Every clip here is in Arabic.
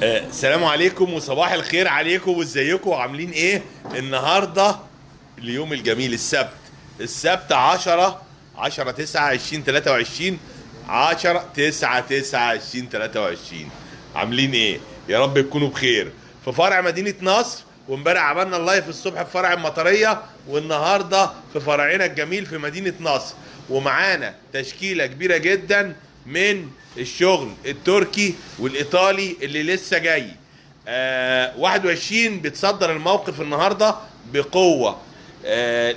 السلام عليكم وصباح الخير عليكم، وازيكم وعاملين ايه النهارده؟ اليوم الجميل السبت 10/9/2023 10/9/2023. عاملين ايه؟ يا رب تكونوا بخير. في فرع مدينة نصر، وامبارح عملنا اللايف الصبح في فرع المطرية، والنهارده في فرعنا الجميل في مدينة نصر، ومعانا تشكيلة كبيرة جدا من الشغل التركي والايطالي اللي لسه جاي. 21 بتصدر الموقف النهارده بقوه.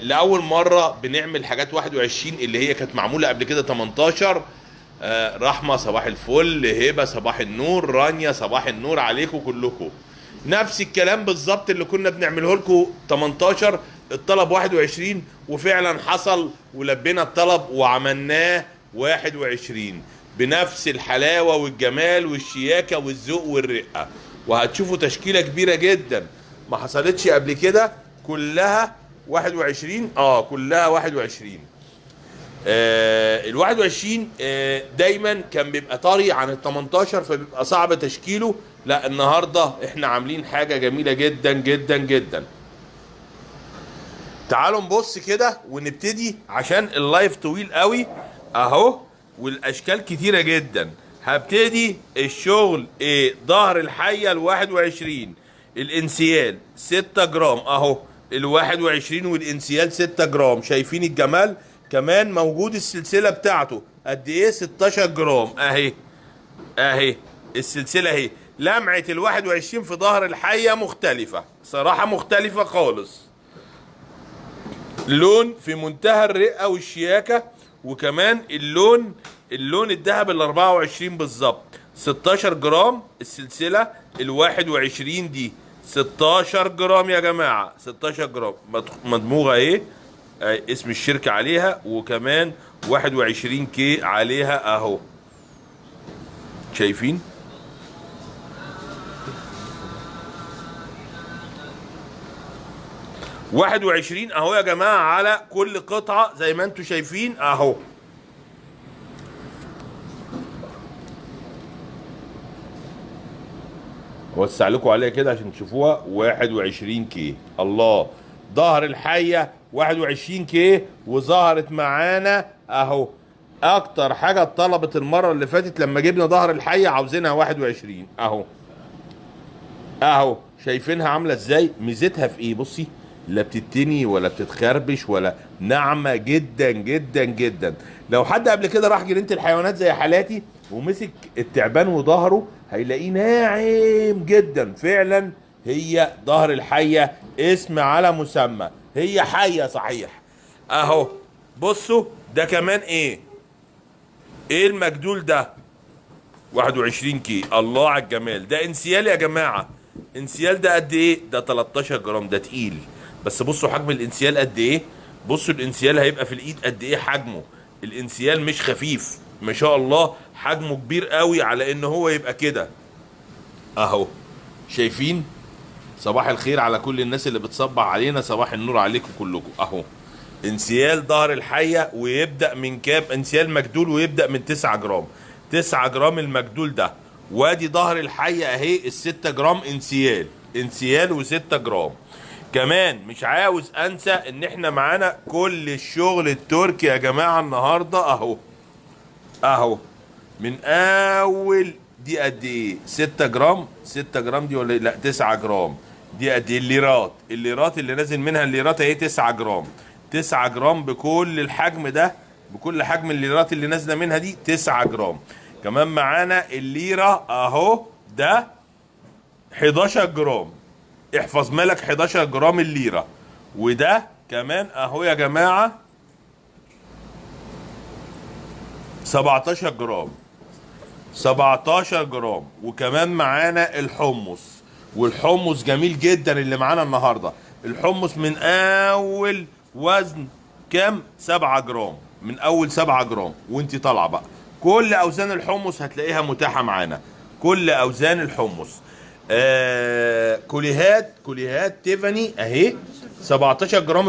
لاول مره بنعمل حاجات 21 اللي هي كانت معموله قبل كده 18. رحمه صباح الفل، هبه صباح النور، رانيا صباح النور عليكم كلكم. نفس الكلام بالظبط اللي كنا بنعمله لكم 18 الطلب 21، وفعلا حصل ولبينا الطلب وعملناه 21 بنفس الحلاوة والجمال والشياكة والذوق والرقة. وهتشوفوا تشكيلة كبيرة جدا ما حصلتش قبل كده، كلها 21. كلها 21. ال 21 دايما كان بيبقى طري عن ال 18، فبيبقى صعب تشكيله. لا، النهارده احنا عاملين حاجة جميلة جدا جدا جدا. تعالوا نبص كده ونبتدي عشان اللايف طويل قوي اهو، والاشكال كتيرة جدا. هبتدي الشغل ظهر الحية ال 21 الانسيال 6 جرام اهو، ال 21 والانسيال 6 جرام. شايفين الجمال؟ كمان موجود السلسلة بتاعته قد ايه؟ 16 جرام اهي السلسلة اهي. لمعة ال 21 في ظهر الحية مختلفة صراحة، مختلفة خالص. لون في منتهى الرقة والشياكة، وكمان اللون الذهب ال 24 بالظبط. 16 جرام السلسلة ال 21 دي، 16 جرام يا جماعة، 16 جرام مدموغة ايه، اسم الشركة عليها، وكمان 21 كي عليها اهو. شايفين؟ واحد وعشرين اهو يا جماعة على كل قطعة زي ما انتوا شايفين اهو. وسع لكم عليها كده عشان تشوفوها. 21 كي. الله، ظهر الحية 21 كي، وظهرت معانا اهو. اكتر حاجة اتطلبت المرة اللي فاتت لما جبنا ظهر الحية عاوزينها 21 اهو. شايفينها عاملة ازاي؟ ميزتها في ايه؟ بصي، لا بتتني ولا بتتخربش ولا، ناعمة جدا جدا جدا. لو حد قبل كده راح جنينة الحيوانات زي حالاتي ومسك التعبان وظهره هيلاقيه ناعم جدا. فعلا هي ظهر الحية اسم على مسمى، هي حية صحيح اهو. بصوا ده كمان ايه المجدول ده 21 كي. الله على الجمال. ده انسيال يا جماعة. انسيال ده قد ايه؟ ده 13 جرام. ده تقيل، بس بصوا حجم الانسيال قد ايه. بصوا الانسيال هيبقى في الايد قد ايه حجمه. الانسيال مش خفيف ما شاء الله، حجمه كبير قوي على ان هو يبقى كده اهو. شايفين؟ صباح الخير على كل الناس اللي بتصبح علينا، صباح النور عليكم كلكم اهو. انسيال ظهر الحية، ويبدأ من كام؟ انسيال مجدول ويبدأ من 9 جرام. 9 جرام المجدول ده. وادي ظهر الحية اهي ال6 جرام انسيال و6 جرام. كمان مش عاوز انسى ان احنا معانا كل الشغل التركي يا جماعة النهاردة اهو. من اول دي قد ايه؟ 6 جرام. 6 جرام دي ولا لا 9 جرام. دي قد ايه؟ الليرات اللي نازل منها الليرات اهي 9 جرام. 9 جرام بكل الحجم ده، بكل حجم الليرات اللي نازله منها دي 9 جرام. كمان معانا الليره اهو ده 11 جرام. احفظ مالك 11 جرام الليره. وده كمان اهو يا جماعه 17 جرام. 17 جرام. وكمان معانا الحمص، والحمص جميل جدا اللي معانا النهارده. الحمص من اول وزن كام؟ 7 جرام. من اول 7 جرام وانت طالعه بقى. كل اوزان الحمص هتلاقيها متاحه معانا، كل اوزان الحمص. كوليهات تيفاني اهي 17 جرام.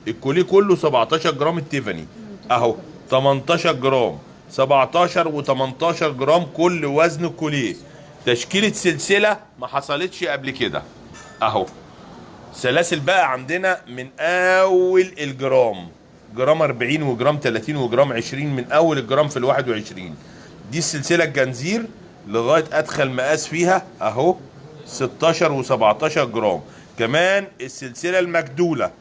الكولي كله 17 جرام. التيفاني اهو 18 جرام. 17 و18 جرام كل وزن كوليه. تشكيلة سلسلة ما حصلتش قبل كده اهو. سلاسل بقى عندنا من اول الجرام، جرام 40 وجرام 30 وجرام 20، من اول الجرام في ال21. دي السلسلة الجنزير لغاية ادخل مقاس فيها اهو 16 و17 جرام. كمان السلسلة المجدولة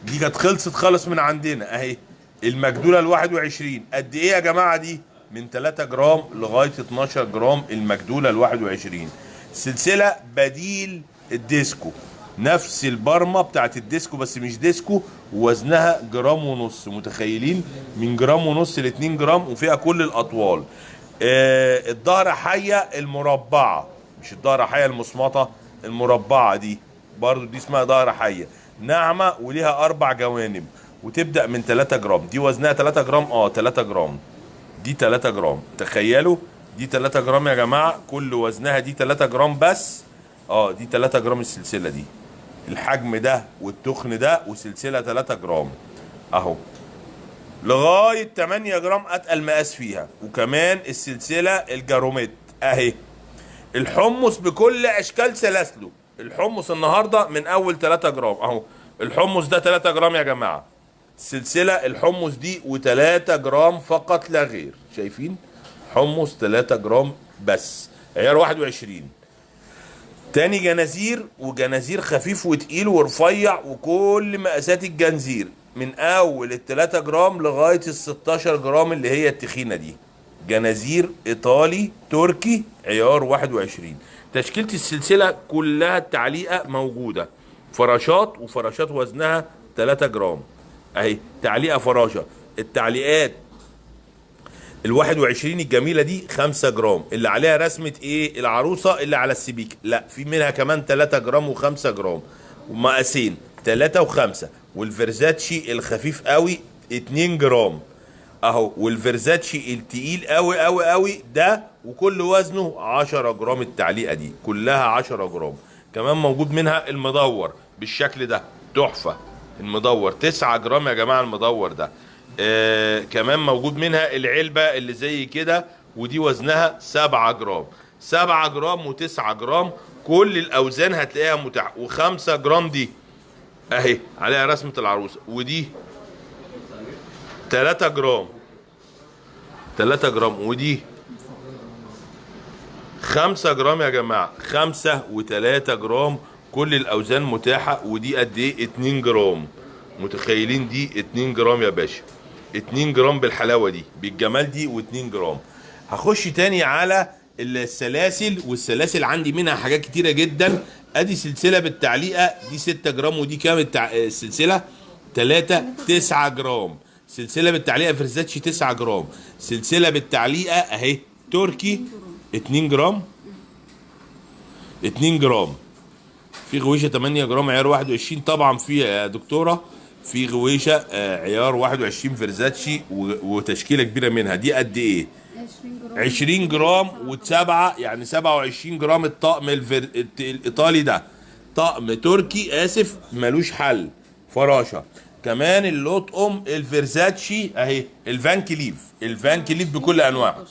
دي كانت خلصت خالص من عندنا اهي، المجدولة ال21 قد ايه يا جماعة؟ دي من 3 جرام لغاية 12 جرام المجدولة ال21. سلسلة بديل الديسكو، نفس البرمة بتاعت الديسكو بس مش ديسكو، ووزنها جرام ونص. متخيلين؟ من جرام ونص ل 2 جرام، وفيها كل الاطوال. الظهر حية المربعة، مش الظهر حية المصمطة، المربعة دي برضو دي اسمها ظهر حية، ناعمة وليها 4 جوانب، وتبدأ من 3 جرام. دي وزنها 3 جرام 3 جرام، دي 3 جرام. تخيلوا دي 3 جرام يا جماعة، كل وزنها دي 3 جرام بس. دي 3 جرام السلسلة دي، الحجم ده والتخن ده، وسلسلة 3 جرام اهو. لغاية 8 جرام اتقل مقاس فيها. وكمان السلسلة الجاروميت اهي، الحمص بكل اشكال سلاسله. الحمص النهاردة من اول 3 جرام اهو، الحمص ده 3 جرام يا جماعة. السلسلة الحمص دي و3 جرام فقط لا غير. شايفين؟ حمص 3 جرام بس، عيار 21. تاني جنازير، وجنازير خفيف وتقيل ورفيع وكل مقاسات الجنزير، من اول ال3 جرام لغايه ال16 جرام اللي هي التخينه دي. جنازير ايطالي تركي عيار 21. تشكيله السلسله كلها التعليقه موجوده، فراشات، وفراشات وزنها 3 جرام اهي، تعليقه فراشه. التعليقات ال21 الجميله دي 5 جرام، اللي عليها رسمه ايه؟ العروسه اللي على السبيك. لا، في منها كمان 3 جرام و5 جرام، ومقاسين 3 و5. والفيرزاتشي الخفيف قوي 2 جرام اهو، والفيرزاتشي التقيل قوي قوي قوي ده، وكل وزنه 10 جرام. التعليقه دي كلها 10 جرام. كمان موجود منها المدور بالشكل ده، تحفه. المدور 9 جرام يا جماعه، المدور ده. كمان موجود منها العلبة اللي زي كده، ودي وزنها 7 جرام. 7 جرام و9 جرام كل الأوزان هتلاقيها متاحة. و5 جرام دي أهي عليها رسمة العروسة، ودي 3 جرام، 3 جرام، ودي 5 جرام يا جماعة. 5 و3 جرام كل الأوزان متاحة. ودي قد إيه؟ 2 جرام. متخيلين؟ دي 2 جرام يا باشا، 2 جرام بالحلاوه دي، بالجمال دي، و2 جرام. هخش تاني على السلاسل، والسلاسل عندي منها حاجات كتيره جدا. ادي سلسله بالتعليقه دي 6 جرام، ودي كام السلسله؟ 9 جرام. سلسله بالتعليقه فرزاتشي 9 جرام. سلسله بالتعليقه اهي تركي 2 جرام، 2 جرام. في غويشه 8 جرام عيار 21. طبعا في يا دكتوره في غويشه عيار 21 فرزاتشي، وتشكيله كبيره منها. دي قد ايه؟ 20 جرام و7، يعني 27 جرام. الطقم الايطالي ده طقم تركي اسف ملوش حل، فراشه. كمان اللطقم الفرزاتشي اهي، الفان كليف، الفان كليف بكل انواعه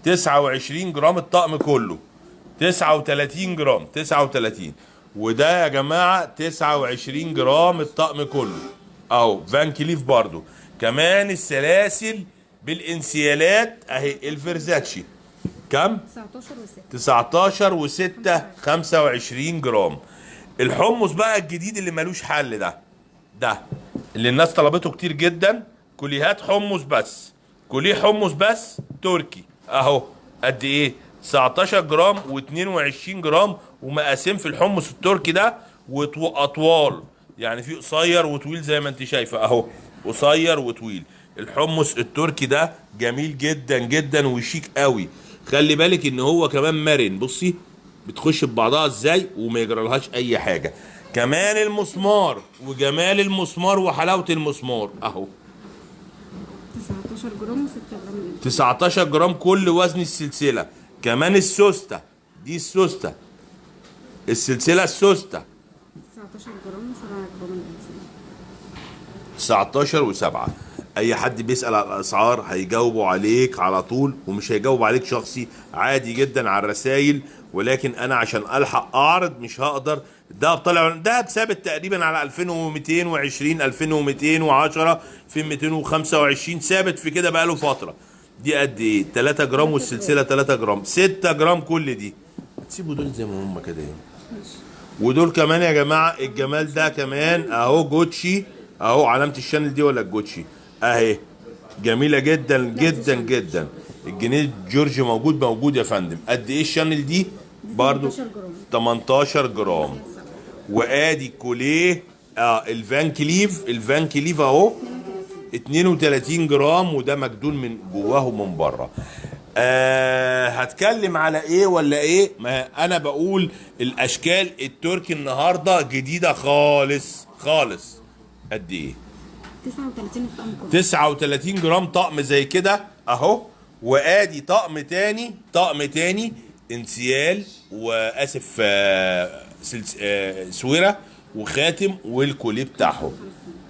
29 جرام الطقم كله. 39 جرام، 39. وده يا جماعة 29 جرام الطقم كله اهو، فان كليف برضو. كمان السلاسل بالانسيالات اهي، الفرزاتشي كم؟ 19 و6 25 جرام. الحمص بقى الجديد اللي ملوش حل ده اللي الناس طلبته كتير جدا، كليهات حمص بس، كليه حمص بس تركي اهو. قد ايه؟ 19 جرام و22 جرام، ومقاسين في الحمص التركي ده، واطوال، يعني في قصير وطويل زي ما انت شايفه اهو، قصير وطويل. الحمص التركي ده جميل جدا جدا وشيك قوي. خلي بالك ان هو كمان مرن، بصي بتخش ببعضها ازاي وما يجرالهاش اي حاجه. كمان المسمار، وجمال المسمار وحلاوه المسمار اهو. 19 جرام و6 جرام. 19 جرام كل وزن السلسله. كمان السوسته دي، السوسته السلسله السوسته 19 جرام و7 جرام. 19 و7. اي حد بيسال على الاسعار هيجاوبوا عليك على طول، ومش هيجاوب عليك شخصي، عادي جدا على الرسايل. ولكن انا عشان الحق اعرض مش هقدر. ده طلع ده ثابت تقريبا على 2220 2210 2225 ثابت في كده بقاله فتره. دي قد ايه؟ 3 جرام والسلسله 3 جرام 6 جرام كل دي. تسيبوا دول زي ما هم كده يعني. ودول كمان يا جماعه الجمال ده كمان اهو جوتشي اهو، علامه الشانل دي ولا الجوتشي اهي، جميله جدا جدا جدا. الجنيه جورج موجود يا فندم. قد ايه الشانل دي؟ برضو 18 جرام. وادي كوليه الفان كليف اهو 32 جرام، وده مجدول من جواه ومن بره. هتكلم على ايه ولا ايه؟ ما انا بقول الاشكال التركي النهارده جديده خالص خالص. قد ايه؟ 39 جرام. 39 جرام طقم زي كده اهو. وادي طقم تاني انسيال واسف سويره وخاتم والكوليه بتاعهم.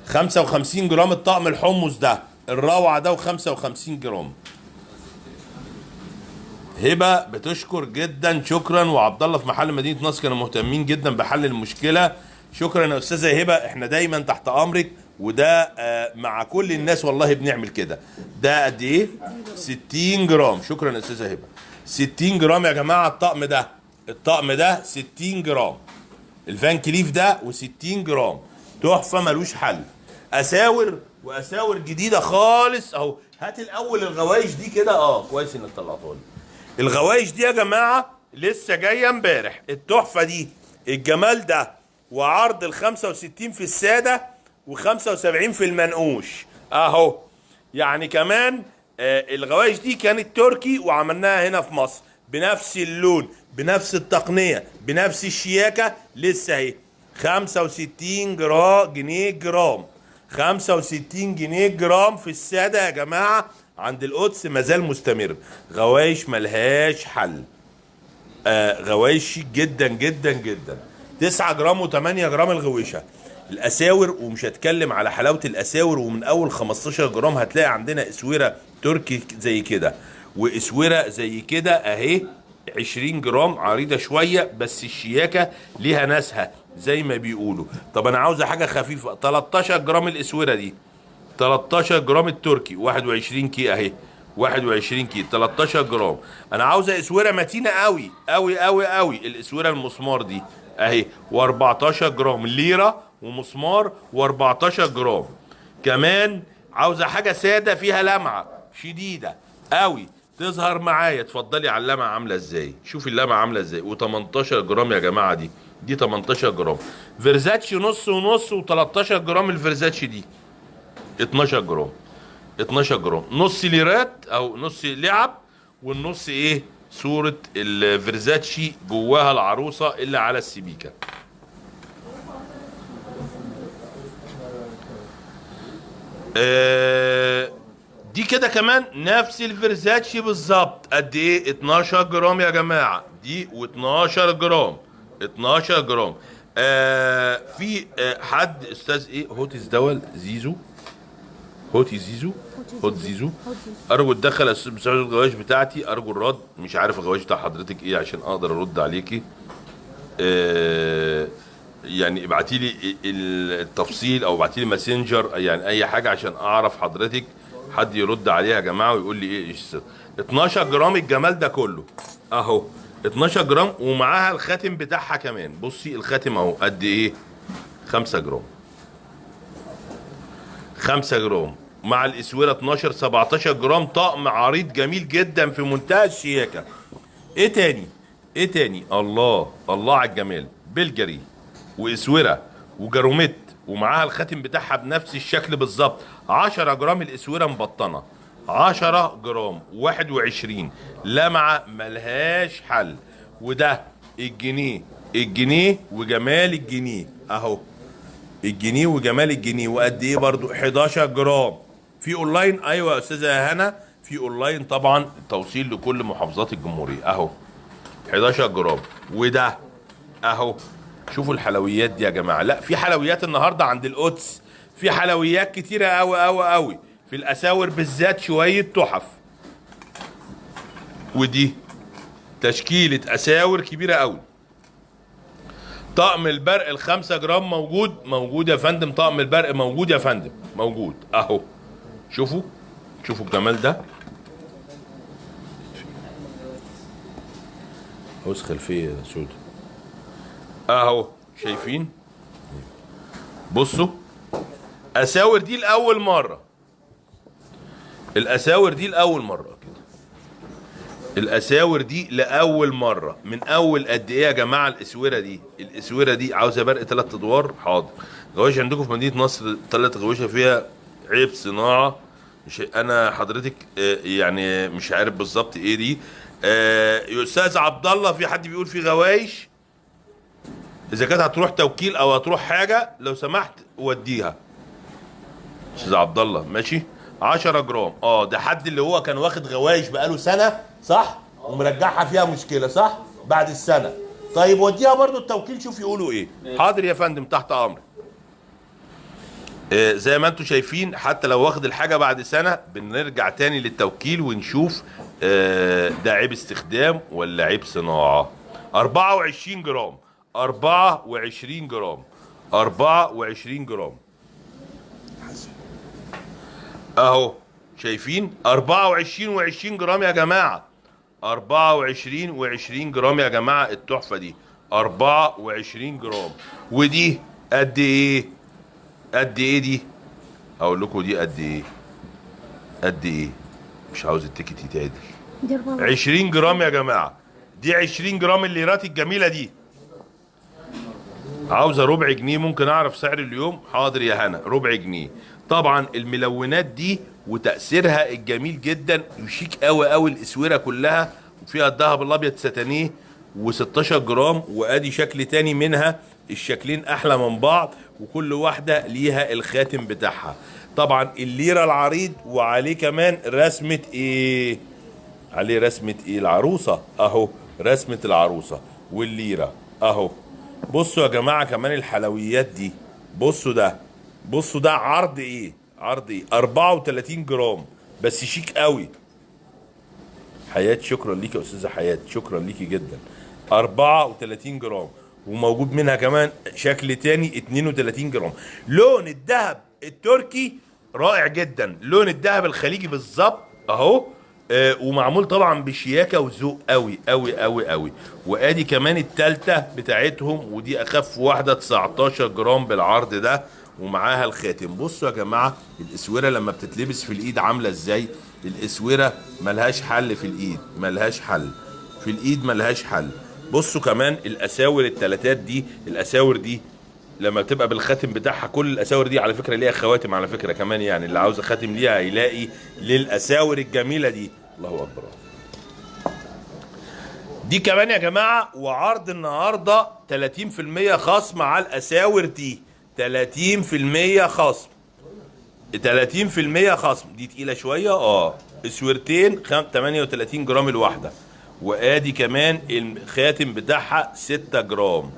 55 جرام الطقم الحمص ده الروعه ده، و55 جرام. هبه بتشكر جدا، شكرا. وعبد الله في محل مدينه نصر كانوا مهتمين جدا بحل المشكله. شكرا يا استاذه هبه، احنا دايما تحت امرك. وده مع كل الناس والله بنعمل كده. ده قد ايه؟ 60 جرام. شكرا يا استاذه هبه. 60 جرام يا جماعه الطقم ده 60 جرام. الفان كليف ده و60 جرام تحفه ملوش حل. اساور جديده خالص اهو. هات الاول الغوايش دي كده. كويس انك طلعتها لي. الغوايش دي يا جماعه لسه جايه امبارح. التحفه دي الجمال ده، وعرض ال 65 في الساده و75 في المنقوش اهو. يعني كمان الغوايش دي كانت تركي وعملناها هنا في مصر بنفس اللون بنفس التقنيه بنفس الشياكه. لسه اهي 65 جنيه جرام. 65 جنيه جرام في الساده يا جماعه. عند القدس مازال مستمر. غوايش ملهاش حل. غوايش جدا جدا جدا. 9 جرام و8 جرام الغويشه. الاساور، ومش هتكلم على حلاوه الاساور. ومن اول 15 جرام هتلاقي عندنا اسوره تركي زي كده، واسوره زي كده اهي 20 جرام عريضه شويه، بس الشياكه ليها ناسها زي ما بيقولوا. طب انا عاوزه حاجه خفيفه. 13 جرام الاسوره دي، 13 جرام التركي 21 كي اهي، 21 كي 13 جرام. انا عاوزه اسوره متينه قوي قوي قوي قوي. الاسوره المسمار دي اهي، و14 جرام ليره ومسمار و14 جرام. كمان عاوزه حاجه ساده فيها لمعه شديده قوي تظهر معايا. اتفضلي على اللمعه عامله ازاي. شوفي اللمعه عامله ازاي. و18 جرام يا جماعه. دي 18 جرام. فيرزاتشي نص ونص، و13 جرام الفيرزاتشي دي 12 جرام. 12 جرام نص ليرات او نص لعب، والنص ايه؟ صورة الفيرزاتشي جواها العروسة اللي على السبيكة. دي كده كمان نفس الفيرزاتشي بالظبط. قد ايه؟ 12 جرام يا جماعة. دي و12 جرام. 12 جرام. في حد استاذ ايه هوتيز دول زيزو هوت زيزو ارجو تدخل بسعر الغوايش بتاعتي. ارجو الرد. مش عارف الغوايش بتاع حضرتك ايه عشان اقدر ارد عليكي. يعني ابعتي لي التفصيل او ابعتي لي ماسنجر، يعني اي حاجه عشان اعرف حضرتك. حد يرد عليها يا جماعه ويقول لي ايه 12 جرام الجمال ده كله اهو. 12 جرام ومعاها الخاتم بتاعها كمان. بصي الخاتم اهو قد ايه؟ 5 جرام. 5 جرام مع الاسوره 12 17 جرام. طقم عريض جميل جدا في منتهى الشياكه. ايه تاني؟ الله على الجمال. بلجري واسوره وجاروميت ومعاها الخاتم بتاعها بنفس الشكل بالظبط. 10 جرام الاسوره مبطنه. 10 جرام 21 لمعه ملهاش حل. وده الجنيه وجمال الجنيه اهو. الجنيه وجمال الجنيه. وقد ايه برضو؟ 11 جرام. في اونلاين؟ ايوه يا استاذه هنا في اونلاين طبعا، توصيل لكل محافظات الجمهوريه اهو. 11 جرام. وده اهو. شوفوا الحلويات دي يا جماعه. لا في حلويات النهارده عند القدس. في حلويات كتيره قوي قوي قوي. في الاساور بالذات شويه تحف. ودي تشكيله اساور كبيره قوي. طقم البرق ال5 جرام موجود يا فندم. طقم البرق موجود يا فندم، موجود اهو. شوفوا الجمال ده. عاوز خلفيه سودة اهو، شايفين؟ بصوا اساور دي لاول مره. الاساور دي لاول مره كده. الاساور دي لاول مره. من اول قد ايه يا جماعه الاسوره دي؟ الاسوره دي عاوزه برق 3 ادوار. حاضر. غوايش عندكم في مدينه نصر 3 غوايشه فيها عيب صناعه. مش انا حضرتك يعني مش عارف بالظبط ايه دي. يا استاذ عبد الله، في حد بيقول في غوايش اذا كانت هتروح توكيل او هتروح حاجه لو سمحت وديها. استاذ عبد الله ماشي. 10 جرام. ده حد اللي هو كان واخد غوايش بقاله سنه صح، ومرجعها فيها مشكله صح بعد السنه. طيب وديها برضو التوكيل شوف يقولوا ايه. حاضر يا فندم تحت امرك. زي ما انتم شايفين حتى لو واخد الحاجه بعد سنه بنرجع تاني للتوكيل ونشوف ده عيب استخدام ولا عيب صناعه. 24 جرام. 24 جرام. 24 جرام اهو، شايفين؟ 24 و20 جرام يا جماعه. 24 و20 جرام يا جماعه. التحفه دي 24 جرام. ودي قد ايه؟ قد ايه دي؟ هقول لكم دي قد ايه. قد ايه؟ مش عاوز التيكت يتعدل. 20 جرام يا جماعه. دي 20 جرام الليرات الجميله دي. عاوزه ربع جنيه ممكن اعرف سعر اليوم؟ حاضر يا هنا، ربع جنيه. طبعا الملونات دي وتأثيرها الجميل جدا وشيك قوي قوي. الاسوره كلها وفيها الذهب الابيض ستانيه و16 جرام. وادي شكل تاني منها. الشكلين احلى من بعض وكل واحده ليها الخاتم بتاعها. طبعا الليره العريض وعليه كمان رسمه ايه؟ عليه رسمه ايه؟ العروسه اهو. رسمه العروسه والليره اهو. بصوا يا جماعه كمان الحلويات دي. بصوا ده عرض ايه؟ عرض ايه؟ 34 جرام بس شيك قوي. حياة شكرا ليكي يا استاذه حياة، شكرا ليكي جدا. 34 جرام وموجود منها كمان شكل تاني 32 جرام. لون الذهب التركي رائع جدا. لون الذهب الخليجي بالظبط اهو. ومعمول طبعا بشياكه وذوق قوي قوي قوي قوي. وادي كمان التالتة بتاعتهم ودي اخف واحده 19 جرام بالعرض ده ومعاها الخاتم. بصوا يا جماعه الاسوره لما بتتلبس في الايد عامله ازاي. الاسوره ملهاش حل في الايد، ملهاش حل في الايد، ملهاش حل. بصوا كمان الاساور التلاتات دي. الاساور دي لما بتبقى بالخاتم بتاعها، كل الاساور دي على فكره ليها خواتم على فكره كمان، يعني اللي عاوز خاتم ليها هيلاقي للاساور الجميله دي. الله اكبر. دي كمان يا جماعه وعرض النهارده 30% خصم على الاساور دي. 30% خصم. 30% خصم. دي تقيله شويه اسورتين 38 جرام الواحده. وادي كمان الخاتم بتاعها 6 جرام.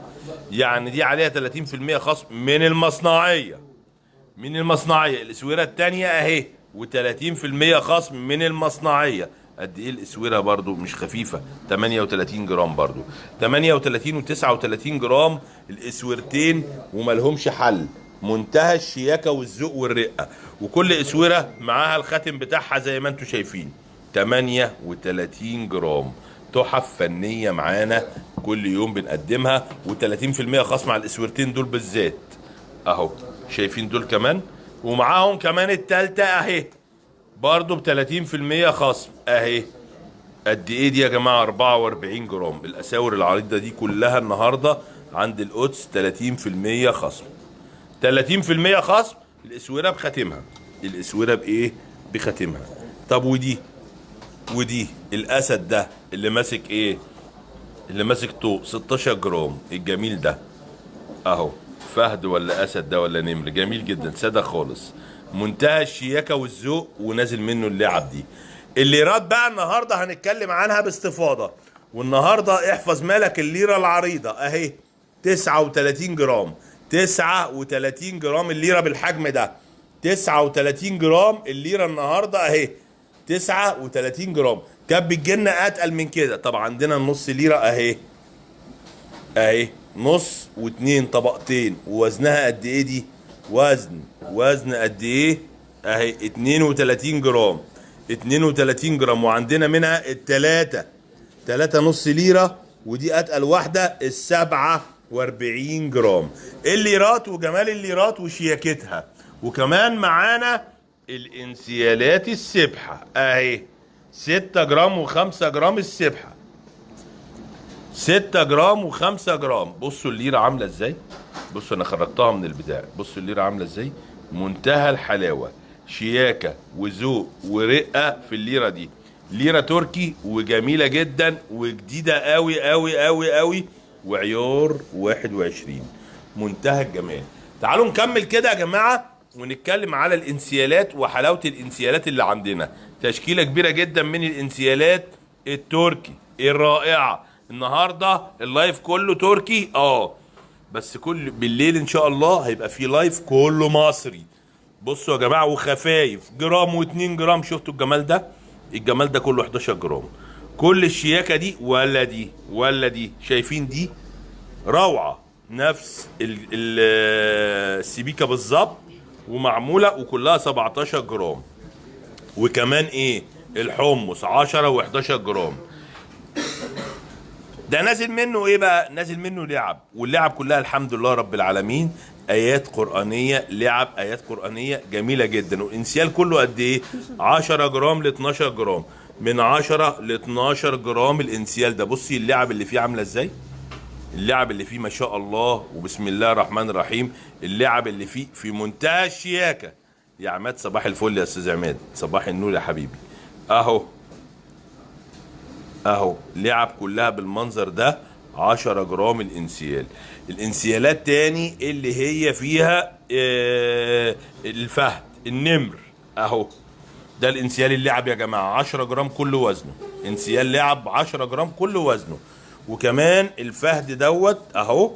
يعني دي عليها 30% خصم من المصنعيه. من المصنعيه. الاسوره الثانيه اهي و30% خصم من المصنعيه. قد ايه الاسوره برضو مش خفيفه. 38 جرام برضو. 38 و39 جرام الاسورتين وملهمش حل. منتهى الشياكه والذوق والرقه. وكل اسوره معاها الخاتم بتاعها زي ما انتم شايفين. 38 جرام. تحف فنيه معانا كل يوم بنقدمها. و30% خصم على الاسورتين دول بالذات اهو. شايفين دول كمان ومعاهم كمان التالتة اهي برضو ب30% خصم اهي. قد ايه دي يا جماعه؟ 44 جرام. الاساور العريضه دي كلها النهارده عند القدس 30% خصم. 30% خصم. الاسوره بخاتمها. الاسوره بايه؟ بخاتمها. طب ودي الاسد ده اللي ماسك ايه؟ اللي ماسك طوق 16 جرام الجميل ده اهو. فهد ولا اسد ده ولا نمر؟ جميل جدا ساده خالص. منتهى الشياكه والذوق ونازل منه اللعب دي. الليرات بقى النهارده هنتكلم عنها باستفاضه. والنهارده احفظ مالك الليره العريضه اهي 39 جرام. 39 جرام الليره بالحجم ده. 39 جرام الليره النهارده اهي، 39 جرام. كانت بتجيلنا اتقل من كده. طب عندنا النص ليره اهي، اهي نص واتنين طبقتين، ووزنها قد ايه دي؟ وزن قد ايه؟ اهي 32 جرام، 32 جرام. وعندنا منها التلاتة، تلاتة نص ليرة، ودي اتقل واحدة، ال47 جرام. الليرات وجمال الليرات وشياكتها. وكمان معانا الانسيالات السبحة اهي، 6 جرام و5 جرام السبحة، 6 جرام و5 جرام. بصوا الليرة عاملة ازاي، بصوا انا خرجتها من البتاع، بصوا الليرة عاملة ازاي، منتهى الحلاوة، شياكة وذوق ورقة في الليرة دي. ليرة تركي وجميلة جدا وجديدة قوي قوي قوي قوي، وعيار 21، منتهى الجمال. تعالوا نكمل كده يا جماعة ونتكلم على الانسيالات وحلاوة الانسيالات اللي عندنا. تشكيلة كبيرة جدا من الانسيالات التركي الرائعة. النهاردة اللايف كله تركي بس كل بالليل ان شاء الله هيبقى في لايف كله مصري. بصوا يا جماعة، وخفايف جرام و2 جرام. شفتوا الجمال ده؟ الجمال ده كله 11 جرام. كل الشياكة دي ولا دي شايفين دي روعة، نفس السبيكة بالظبط، ومعمولة وكلها 17 جرام. وكمان ايه الحمص 10 و11 جرام. ده نازل منه ايه بقى؟ نازل منه لعب، واللعب كلها الحمد لله رب العالمين ايات قرآنية، لعب ايات قرآنية جميلة جدا. والانسيال كله قد ايه؟ 10 جرام ل 12 جرام، من 10 ل 12 جرام الانسيال ده. بصي اللعب اللي فيه عاملة ازاي، اللعب اللي فيه ما شاء الله وبسم الله الرحمن الرحيم. اللعب اللي فيه في منتهى الشياكة. يا عماد صباح الفل يا استاذ عماد، صباح النور يا حبيبي. اهو لعب كلها بالمنظر ده، 10 جرام الانسيال. الانسيالات تاني اللي هي فيها الفهد النمر اهو، ده الانسيال اللعب يا جماعة، 10 جرام كل وزنه. انسيال لعب 10 جرام كل وزنه. وكمان الفهد دوت اهو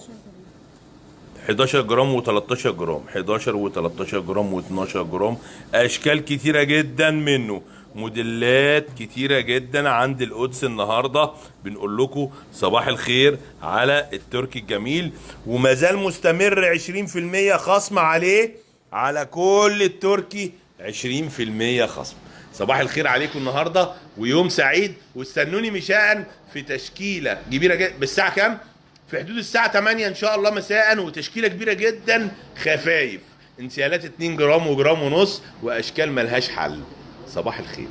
11 جرام و13 جرام، 11 و13 جرام و12 جرام. اشكال كتيرة جدا منه، موديلات كتيرة جدا عند القدس. النهاردة بنقول لكم صباح الخير على التركي الجميل، وما زال مستمر 20% خصم عليه، على كل التركي 20% خصم. صباح الخير عليكم النهاردة ويوم سعيد. واستنوني مشاء في تشكيلة كبيرة جدا بالساعة كام؟ في حدود الساعة 8 ان شاء الله مساء، وتشكيلة كبيرة جدا، خفايف انسيالات 2 جرام وجرام ونص، واشكال ملهاش حل. صباح الخير.